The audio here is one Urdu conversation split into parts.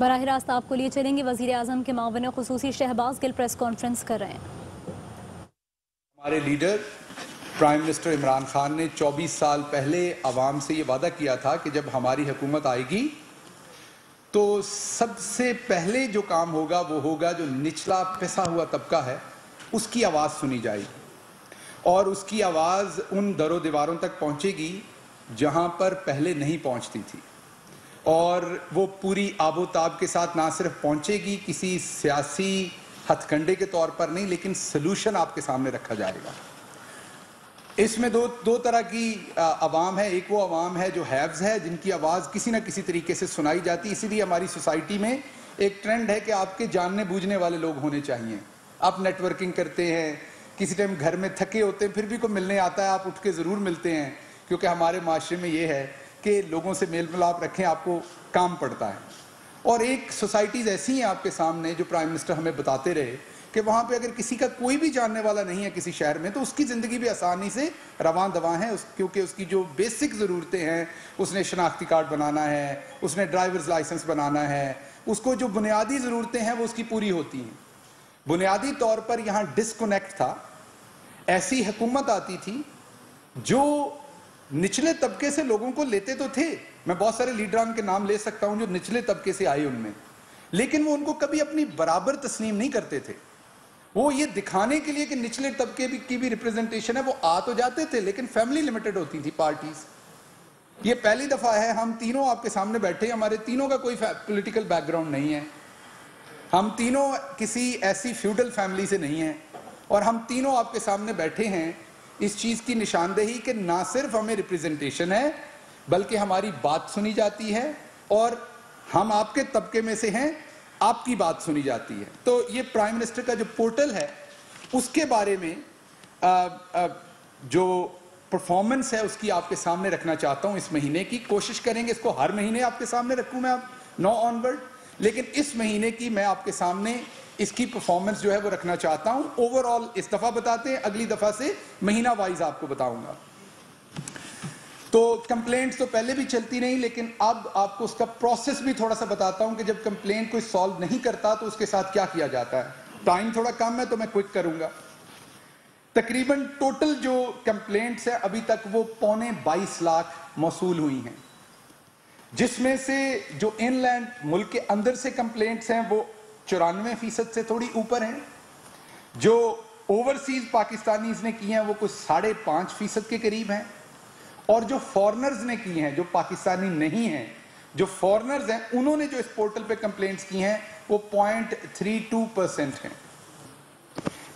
براہ راست آپ کو لیے چلیں گے، وزیر اعظم کے معاون خصوصی شہباز گل پریس کانفرنس کر رہے ہیں۔ ہمارے leader prime minister Imran Khan نے 24 سال پہلے عوام سے یہ وعدہ کیا تھا کہ جب ہماری حکومت آئے گی تو سب سے پہلے جو کام ہوگا وہ ہوگا جو نچلا پسا ہوا طبقہ ہے اس کی آواز سنی جائے گی، اور اس کی آواز ان در و دیواروں تک پہنچے گی جہاں پر پہلے نہیں پہنچتی تھی، اور وہ پوری آب و تاب کے ساتھ نہ صرف پہنچے گی کسی سیاسی ہتھ کنڈے کے طور پر نہیں، لیکن سلوشن آپ کے سامنے رکھا جائے گا۔ اس میں دو طرح کی عوام ہے، ایک وہ عوام ہے جو ہیوز ہے، جن کی آواز کسی نہ کسی طریقے سے سنائی جاتی، اسی لیے ہماری سوسائٹی میں ایک ٹرینڈ ہے کہ آپ کے جاننے بوجھنے والے لوگ ہونے چاہیے۔ آپ نیٹ ورکنگ کرتے ہیں، کسی ٹائم گھر میں تھکے ہوتے ہیں پھر بھی کوئی ملنے آتا ہے، آپ اٹھ کے ضرور ملتے ہیں، کیونکہ ہمارے معاشرے میں یہ ہے کہ لوگوں سے میل ملاپ رکھیں، آپ کو کام پڑتا ہے۔ اور ایک سوسائٹیز ایسی ہیں آپ کے سامنے جو پرائم منسٹر ہمیں بتاتے رہے کہ وہاں پہ اگر کسی کا کوئی بھی جاننے والا نہیں ہے کسی شہر میں تو اس کی زندگی بھی آسانی سے رواں دواں ہے، کیونکہ اس کی جو بیسک ضرورتیں ہیں، اس نے شناختی کارڈ بنانا ہے، اس نے ڈرائیورز لائسنس بنانا ہے، اس کو جو بنیادی ضرورتیں ہیں وہ اس کی پوری ہوتی ہیں۔ بنیادی طور پر یہاں ڈسکنیکٹ تھا، ایسی حکومت آتی تھی جو نچلے طبقے سے لوگوں کو لیتے تو تھے، میں بہت سارے لیڈران کے نام لے سکتا ہوں جو نچلے طبقے سے آئے ان میں، لیکن وہ ان کو کبھی اپنی برابر تسلیم نہیں کرتے تھے۔ وہ یہ دکھانے کے لیے کہ نچلے طبقے کی بھی ریپرزنٹیشن ہے، وہ آ تو جاتے تھے لیکن فیملی لمیٹڈ ہوتی تھی پارٹیز۔ یہ پہلی دفعہ ہے ہم تینوں آپ کے سامنے بیٹھے ہیں، ہمارے تینوں کا کوئی پولیٹیکل بیک گراؤنڈ نہیں ہے، ہم تینوں کسی ایسی فیوڈل فیملی سے نہیں ہیں، اور ہم تینوں آپ کے سامنے بیٹھے ہیں اس چیز کی نشاندہی کہ نہ صرف ہمیں ریپرزنٹیشن ہے بلکہ ہماری بات سنی جاتی ہے، اور ہم آپ کے طبقے میں سے ہیں، آپ کی بات سنی جاتی ہے۔ تو یہ پرائم منسٹر کا جو پورٹل ہے اس کے بارے میں جو پرفارمنس ہے اس کی آپ کے سامنے رکھنا چاہتا ہوں۔ اس مہینے کی کوشش کریں گے اس کو ہر مہینے آپ کے سامنے رکھوں میں، آپ 9 آنورڈ، لیکن اس مہینے کی میں آپ کے سامنے اس کی پرفارمنس جو ہے وہ رکھنا چاہتا ہوں۔ اوورآل اس دفعہ بتاتے ہیں، اگلی دفعہ سے مہینہ وائز آپ کو بتاؤں گا۔ تو کمپلینٹس تو پہلے بھی چلتی نہیں، لیکن اب آپ کو اس کا پروسیس بھی تھوڑا سا بتاتا ہوں کہ جب کمپلینٹ کوئی سالو نہیں کرتا تو اس کے ساتھ کیا کیا جاتا ہے۔ ٹائم تھوڑا کم ہے تو میں کوئک کروں گا۔ تقریباً ٹوٹل جو کمپلینٹس ہیں ابھی تک وہ 22 لاکھ موصول ہوئی ہیں، جس میں سے جو ان لینڈ ملک کے اندر سے کمپلینٹس ہیں وہ 94% سے تھوڑی اوپر ہیں، جو اوورسیز پاکستانیز نے کی ہیں وہ کچھ 5.5% کے قریب ہیں، اور جو فورنرز نے کی ہیں، جو پاکستانی نہیں ہیں، جو فورنرز ہیں، انہوں نے جو اس پورٹل پہ کمپلینٹس کی ہیں وہ 0.32% ہیں۔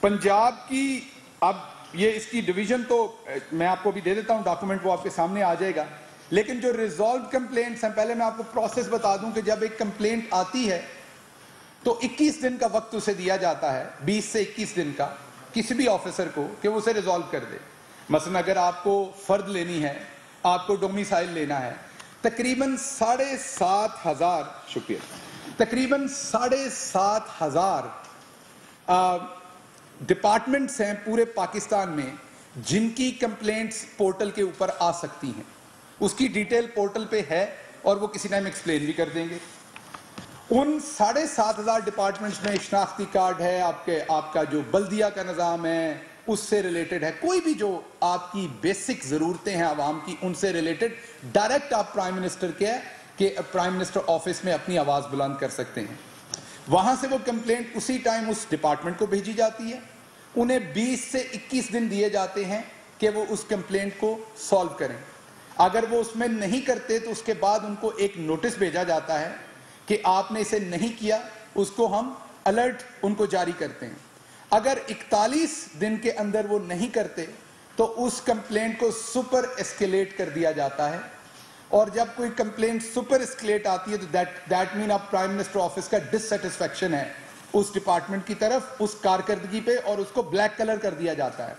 پنجاب کی اب یہ اس کی ڈویژن تو میں آپ کو بھی دے دیتا ہوں، ڈاکومنٹ وہ آپ کے سامنے آ جائے گا، لیکن جو ریزالوڈ کمپلینٹس ہیں، پہلے میں آپ کو پروسیس بتا دوں کہ جب ایک کمپلینٹ آتی ہے تو 21 دن کا وقت اسے دیا جاتا ہے، 20 سے 21 دن کا کسی بھی آفیسر کو کہ وہ اسے ریزالو کر دے۔ مثلا اگر آپ کو فرد لینی ہے، آپ کو ڈومیسائل لینا ہے، تقریباً 7,500 شکریہ، تقریباً 7,500 ڈپارٹمنٹس ہیں پورے پاکستان میں جن کی کمپلینٹس پورٹل کے اوپر آ سکتی ہیں۔ اس کی ڈیٹیل پورٹل پہ ہے اور وہ کسی ٹائم ایکسپلین بھی کر دیں گے۔ ان 7,500 ڈپارٹمنٹس میں شناختی کارڈ ہے، آپ کا جو بلدیہ کا نظام ہے اس سے ریلیٹڈ ہے، کوئی بھی جو آپ کی بیسک ضرورتیں ہیں عوام کی ان سے ریلیٹڈ ڈائریکٹ آپ پرائم منسٹر کے پرائم منسٹر آفس میں اپنی آواز بلند کر سکتے ہیں۔ وہاں سے وہ کمپلینٹ اسی ٹائم اس ڈپارٹمنٹ کو بھیجی جاتی ہے، انہیں 20 سے 21 دن دیے جاتے ہیں کہ وہ اس کمپلینٹ کو سالو کریں۔ اگر وہ اس میں نہیں کرتے تو اس کے بعد ان کو ایک نوٹس بھیجا جاتا ہے کہ آپ نے اسے نہیں کیا، اس کو ہم الرٹ ان کو جاری کرتے ہیں۔ اگر 41 دن کے اندر وہ نہیں کرتے تو اس کمپلینٹ کو سپر اسکیلیٹ کر دیا جاتا ہے، اور جب کوئی کمپلینٹ سپر اسکیلیٹ آتی ہے تو دیٹ مین آپ پرائم منسٹر آفس کا ڈس سیٹسفیکشن ہے اس ڈپارٹمنٹ کی طرف، اس کارکردگی پہ، اور اس کو بلیک کلر کر دیا جاتا ہے۔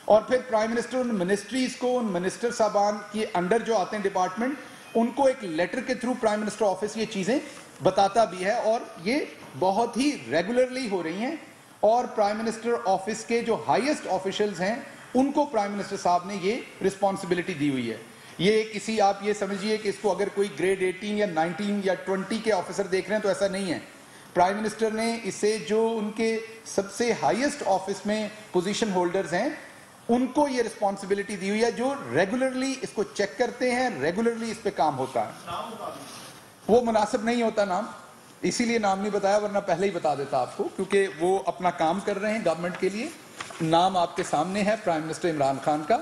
اور پھر پرائم منسٹر ان منسٹریز کو، ان منسٹر صاحبان کے انڈر جو آتے ہیں ڈپارٹمنٹ، ان کو ایک لیٹر کے تھرو پرائم منسٹر آفس یہ چیزیں بتاتا بھی ہے، اور یہ بہت ہی ریگولرلی ہو رہی ہیں۔ اور پرائم منسٹر آفس کے جو ہائیسٹ آفیشلز ہیں ان کو پرائم منسٹر صاحب نے یہ رسپانسبلٹی دی ہوئی ہے۔ یہ کسی آپ یہ سمجھیے کہ اس کو اگر کوئی گریڈ 18 یا 19 یا 20 کے آفیسر دیکھ رہے ہیں تو ایسا نہیں ہے. پرائم منسٹر نے اسے جو ان کے سب سے ہائیسٹ آفس میں پوزیشن ہولڈرز ہیں ان کو یہ رسپانسبلٹی دی ہوئی ہے جو ریگولرلی اس کو چیک کرتے ہیں, ریگولرلی اس پہ کام ہوتا ہے. وہ مناسب نہیں ہوتا نام, اسی لیے نام نہیں بتایا, ورنہ پہلے ہی بتا دیتا آپ کو, کیونکہ وہ اپنا کام کر رہے ہیں گورنمنٹ کے لیے. نام آپ کے سامنے ہے پرائم منسٹر عمران خان کا,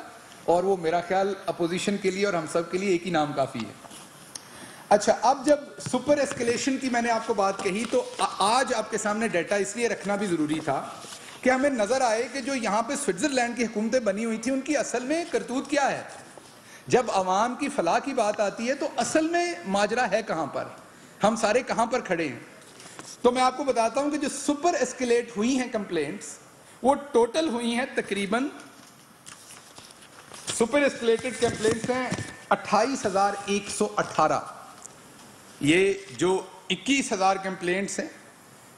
اور وہ میرا خیال اپوزیشن کے لیے اور ہم سب کے لیے ایک ہی نام کافی ہے. اچھا, اب جب سپر ایسکیلیشن کی میں نے آپ کو بات کہی تو آج آپ کے سامنے ڈیٹا اس لیے رکھنا بھی ضروری تھا کہ ہمیں نظر آئے کہ جو یہاں پہ سوئٹزرلینڈ کی حکومتیں بنی ہوئی تھیں ان کی اصل میں کرتوت کیا ہے. جب عوام کی فلاح کی بات آتی ہے تو اصل میں ماجرا ہے کہاں پر, ہم سارے کہاں پر کھڑے ہیں. تو میں آپ کو بتاتا ہوں کہ جو سپر ایسکیلیٹ ہوئی ہیں کمپلینٹس وہ ٹوٹل ہوئی ہیں تقریباً, سپر ایسکیلیٹڈ کمپلینٹس ہیں 28,118. یہ جو 21,000 کمپلینٹس ہیں,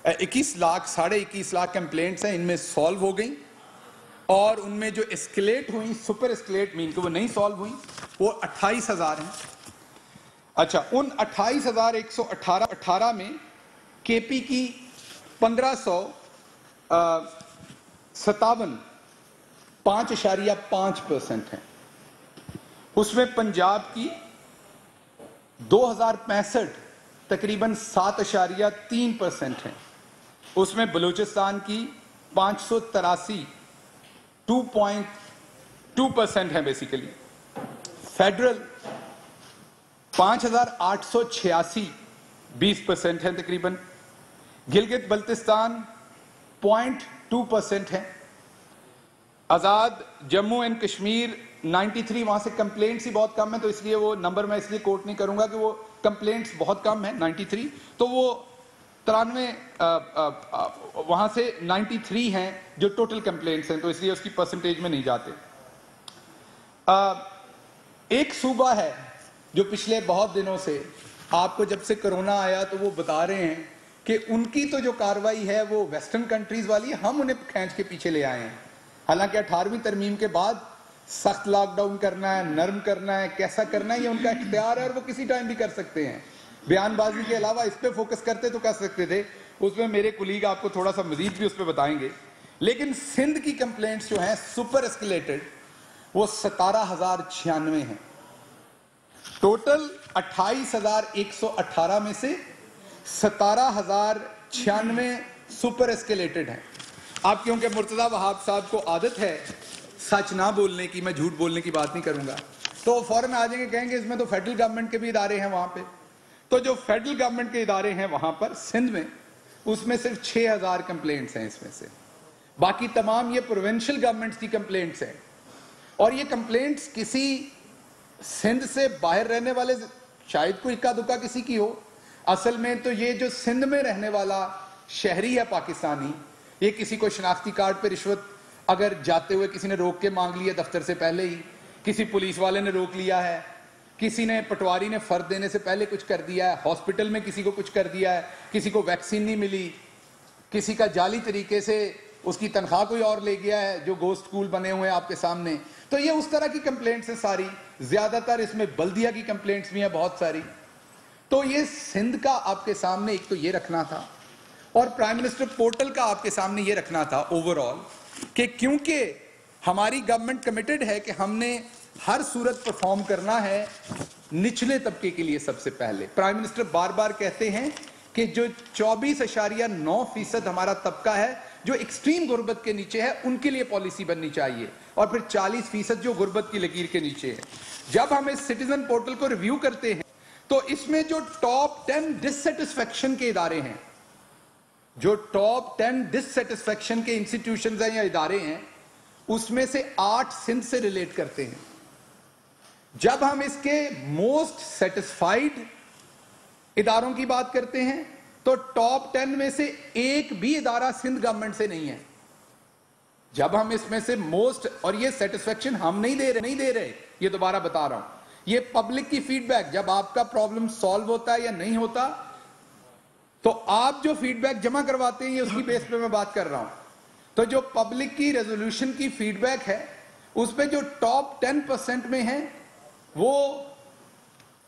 21 لاکھ 21.5 لاکھ کمپلینٹس ہیں, ان میں سالو ہو گئیں, اور ان میں جو اسکیلیٹ ہوئیں, سپر اسکیلیٹ مین کہ وہ نہیں سالو ہوئیں, وہ 28,000 ہیں. اچھا, ان 28,118 میں کے پی کی 1557 5.5% ہیں. اس میں پنجاب کی 2065 تقریباً 7.3% ہیں. اس میں بلوچستان کی 583 2.2% ہیں بیسیکلی. فیڈرل 5,886 20% ہیں تقریباً. گلگت بلتستان 0.2% ہیں. آزاد جموں اینڈ کشمیر 93, وہاں سے کمپلینٹس ہی بہت کم ہیں تو اس لیے وہ نمبر میں اس لیے کوٹ نہیں کروں گا کہ وہ کمپلینٹس بہت کم ہیں, 93, تو وہ 93 وہاں سے 93 ہیں جو ٹوٹل کمپلینٹس ہیں, تو اس لیے اس کی پرسنٹیج میں نہیں جاتے. ایک صوبہ ہے جو پچھلے بہت دنوں سے آپ کو جب سے کرونا آیا تو وہ بتا رہے ہیں کہ ان کی تو جو کاروائی ہے وہ ویسٹرن کنٹریز والی ہے, ہم انہیں کھینچ کے پیچھے لے آئے ہیں. حالانکہ 18ویں ترمیم کے بعد سخت لاک ڈاؤن کرنا ہے, نرم کرنا ہے, کیسا کرنا ہے یہ ان کا اختیار ہے اور وہ کسی ٹائم بھی کر سکتے ہیں. بیان بازی کے علاوہ اس پہ فوکس کرتے تو کر سکتے تھے, اس میں میرے کولیگ آپ کو تھوڑا سا مزید بھی اس پہ بتائیں گے. لیکن سندھ کی کمپلینٹس جو ہیں سپر اسکیلیٹڈ وہ 17,096 ہیں. ٹوٹل 28,118 میں سے 17,096 سپر اسکیلیٹڈ ہیں. آپ کیونکہ مرتضی وہاب صاحب کو عادت ہے سچ نہ بولنے کی, میں جھوٹ بولنے کی بات نہیں کروں گا, تو فوراً آ جائیں گے, کہیں گے اس میں تو فیڈرل گورنمنٹ کے بھی ادارے ہیں وہاں پہ. تو جو فیڈرل گورنمنٹ کے ادارے ہیں وہاں پر سندھ میں, اس میں صرف 6,000 کمپلینٹس ہیں اس میں سے. باقی تمام یہ پروونشل گورنمنٹس کی کمپلینٹس ہیں. اور یہ کمپلینٹس کسی سندھ سے باہر رہنے والے, شاید کوئی اکا دکا کسی کی ہو, اصل میں تو یہ جو سندھ میں رہنے والا شہری ہے پاکستانی, یہ کسی کو شناختی کارڈ پہ رشوت اگر جاتے ہوئے کسی نے روک کے مانگ لی ہے دفتر سے پہلے ہی, کسی پولیس والے نے روک لیا ہے, کسی نے پٹواری نے فرد دینے سے پہلے کچھ کر دیا ہے, ہاسپٹل میں کسی کو کچھ کر دیا ہے, کسی کو ویکسین نہیں ملی, کسی کا جعلی طریقے سے اس کی تنخواہ کوئی اور لے گیا ہے, جو گوسٹ اسکول بنے ہوئے ہیں آپ کے سامنے. تو یہ اس طرح کی کمپلینٹس ہیں ساری, زیادہ تر اس میں بلدیہ کی کمپلینٹس بھی ہیں بہت ساری. تو یہ سندھ کا آپ کے سامنے ایک تو یہ رکھنا تھا, اور پرائم منسٹر پورٹل کا آپ کے سامنے یہ رکھنا تھا اوور آل کہ کیونکہ ہماری گورنمنٹ کمیٹڈ ہے کہ ہم نے ہر صورت پرفارم کرنا ہے نچلے طبقے کے لیے. سب سے پہلے پرائم منسٹر بار بار کہتے ہیں کہ جو 24.9% ہمارا طبقہ ہے جو ایکسٹریم غربت کے نیچے ہے, ان کے لیے پالیسی بننی چاہیے, اور پھر 40% جو غربت کی لکیر کے نیچے ہے. جب ہم اس سٹیزن پورٹل کو ریویو کرتے ہیں تو اس میں جو ٹاپ 10 ڈسسیٹسفیکشن کے ادارے ہیں, جو ٹاپ 10 ڈسسیٹسفیکشن کے انسٹیٹیوشنز ہیں یا ادارے ہیں, اس میں سے 8 سندھ سے ریلیٹ کرتے ہیں. جب ہم اس کے موسٹ سیٹسفائیڈ اداروں کی بات کرتے ہیں تو ٹاپ 10 میں سے ایک بھی ادارہ سندھ گورنمنٹ سے نہیں ہے. جب ہم اس میں سے موسٹ, اور یہ سیٹسفیکشن ہم نہیں دے رہے, یہ دوبارہ بتا رہا ہوں, یہ پبلک کی فیڈ بیک, جب آپ کا پرابلم سالو ہوتا ہے یا نہیں ہوتا تو آپ جو فیڈ بیک جمع کرواتے ہیں, یہ اس کی بیس پہ میں بات کر رہا ہوں. تو جو پبلک کی ریزولوشن کی فیڈ بیک ہے اس پہ جو ٹاپ 10% میں ہیں وہ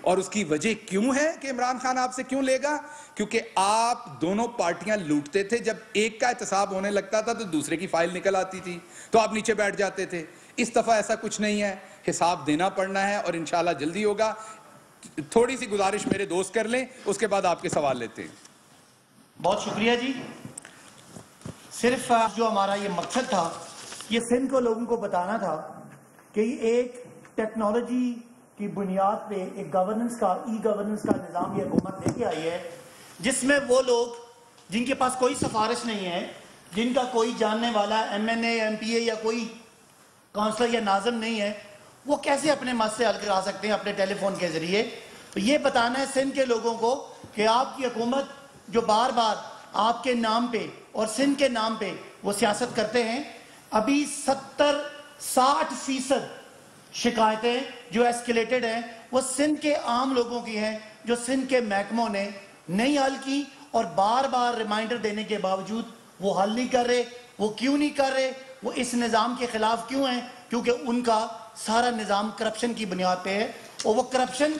اور اس کی وجہ کیوں ہے کہ عمران خان آپ سے کیوں لے گا؟ کیونکہ آپ دونوں پارٹیاں لوٹتے تھے. جب ایک کا احتساب ہونے لگتا تھا تو دوسرے کی فائل نکل آتی تھی, تو آپ نیچے بیٹھ جاتے تھے. اس دفعہ ایسا کچھ نہیں ہے, حساب دینا پڑنا ہے اور انشاءاللہ جلدی ہوگا. تھوڑی سی گزارش میرے دوست کر لیں, اس کے بعد آپ کے سوال لیتے ہیں. بہت شکریہ جی. صرف جو ہمارا یہ مقصد تھا, یہ سندھ کو لوگوں کو بتانا تھا کہ ایک ٹیکنالوجی کی بنیاد پہ ایک گورننس کا, ای گورننس کا نظام یہ حکومت لے کے آئی ہے, جس میں وہ لوگ جن کے پاس کوئی سفارش نہیں ہے, جن کا کوئی جاننے والا ایم این اے, ایم پی اے یا کوئی کونسلر یا ناظم نہیں ہے, وہ کیسے اپنے مسئلے حل کرا سکتے ہیں اپنے ٹیلی فون کے ذریعے. تو یہ بتانا ہے سندھ کے لوگوں کو کہ آپ کی حکومت جو بار بار آپ کے نام پہ اور سندھ کے نام پہ وہ سیاست کرتے ہیں, ابھی 60% شکایتیں جو ایسکیلیٹڈ ہیں وہ سندھ کے عام لوگوں کی ہیں, جو سندھ کے محکموں نے نہیں حل کی, اور بار بار ریمائنڈر دینے کے باوجود وہ حل نہیں کر رہے. وہ کیوں نہیں کر رہے؟ وہ اس نظام کے خلاف کیوں ہیں؟ کیونکہ ان کا سارا نظام کرپشن کی بنیاد پہ ہے, اور وہ کرپشن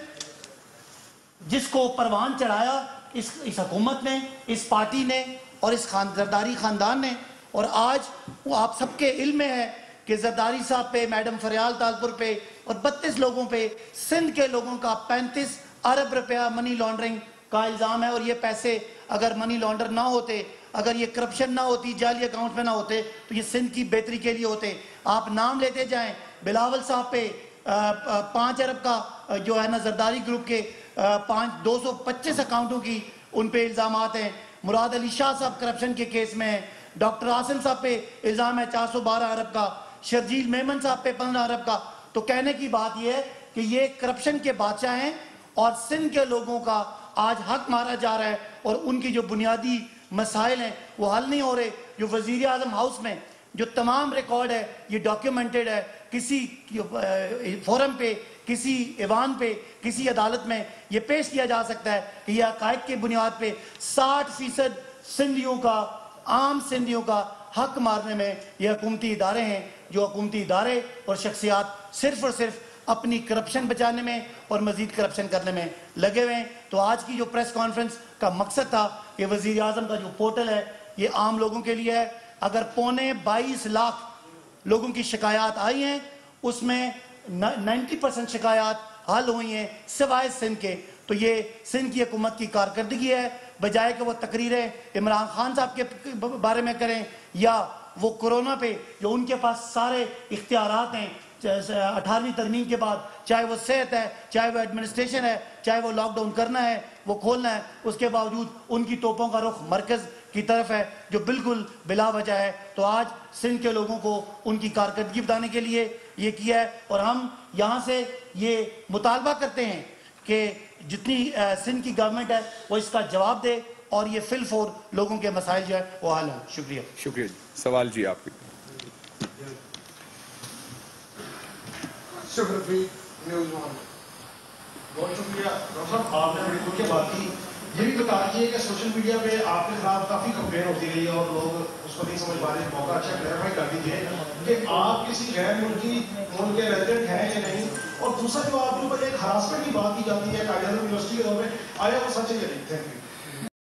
جس کو پروان چڑھایا اس حکومت نے, اس پارٹی نے اور اس زرداری خاندان نے. اور آج وہ آپ سب کے علم میں ہے کہ زرداری صاحب پہ, میڈم فریال تالپور پہ اور 32 لوگوں پہ, سندھ کے لوگوں کا 35 ارب روپیہ منی لانڈرنگ کا الزام ہے. اور یہ پیسے اگر منی لانڈر نہ ہوتے, اگر یہ کرپشن نہ ہوتی, جعلی اکاؤنٹ میں نہ ہوتے, تو یہ سندھ کی بہتری کے لیے ہوتے. آپ نام لیتے جائیں, بلاول صاحب پہ 5 ارب کا جو ہے نا زرداری گروپ کے 225 اکاؤنٹوں کی ان پہ الزامات ہیں. مراد علی شاہ صاحب کرپشن کے کیس میں ہیں. ڈاکٹر عاصم صاحب پہ الزام ہے 412 ارب کا. شرجیل میمن صاحب پہ 15 ارب کا. تو کہنے کی بات یہ ہے کہ یہ کرپشن کے بادشاہ ہیں, اور سندھ کے لوگوں کا آج حق مارا جا رہا ہے, اور ان کی جو بنیادی مسائل ہیں وہ حل نہیں ہو رہے. جو وزیر اعظم ہاؤس میں جو تمام ریکارڈ ہے یہ ڈاکیومنٹڈ ہے, کسی فورم پہ, کسی ایوان پہ, کسی عدالت میں یہ پیش کیا جا سکتا ہے کہ یہ حقائق کی بنیاد پہ 60% سندھیوں کا, عام سندھیوں کا حق مارنے میں یہ حکومتی ادارے ہیں, جو حکومتی ادارے اور شخصیات صرف اور صرف اپنی کرپشن بچانے میں اور مزید کرپشن کرنے میں لگے ہوئے ہیں. تو آج کی جو پریس کانفرنس کا مقصد تھا کہ وزیر اعظم کا جو پورٹل ہے یہ عام لوگوں کے لیے ہے. اگر 22 لاکھ لوگوں کی شکایات آئی ہیں, اس میں 90% شکایات حل ہوئی ہیں سوائے سندھ کے. تو یہ سندھ کی حکومت کی کارکردگی ہے, بجائے کہ وہ تقریریں عمران خان صاحب کے بارے میں کریں, یا وہ کورونا پہ جو ان کے پاس سارے اختیارات ہیں 18ویں ترمیم کے بعد, چاہے وہ صحت ہے, چاہے وہ ایڈمنسٹریشن ہے, چاہے وہ لاک ڈاؤن کرنا ہے, وہ کھولنا ہے, اس کے باوجود ان کی توپوں کا رخ مرکز کی طرف ہے جو بالکل بلا وجہ ہے. تو آج سندھ کے لوگوں کو ان کی کارکردگی بتانے کے لیے یہ کیا ہے, اور ہم یہاں سے یہ مطالبہ کرتے ہیں کہ جتنی سندھ کی گورنمنٹ ہے وہ اس کا جواب دے, اور یہ فی الفور لوگوں کے مسائل جو ہے وہ حل ہوں. شکریہ. شکریہ. سوال جی آپ کے. بہت شکریہ ڈاکٹر صاحب, آپ نے بڑی کھل کے بات کی. یہ بھی بتا دیجیے کہ سوشل میڈیا پہ آپ کے خلاف کافی کمپلین ہوتی رہی ہے اور لوگ اس کو نہیں سمجھ پا رہے. موقع اچھا کلیئرفائی کر دیجیے کہ آپ کسی غیر ملکی ملک کے ریزیڈنٹ ہیں یا نہیں. اور دوسرا جو آپ کے اوپر ایک ہراسمنٹ کی بات کی جاتی ہے قائد اعظم یونیورسٹی کے دور میں, آیا وہ سچ ہے یا نہیں؟ Thank you.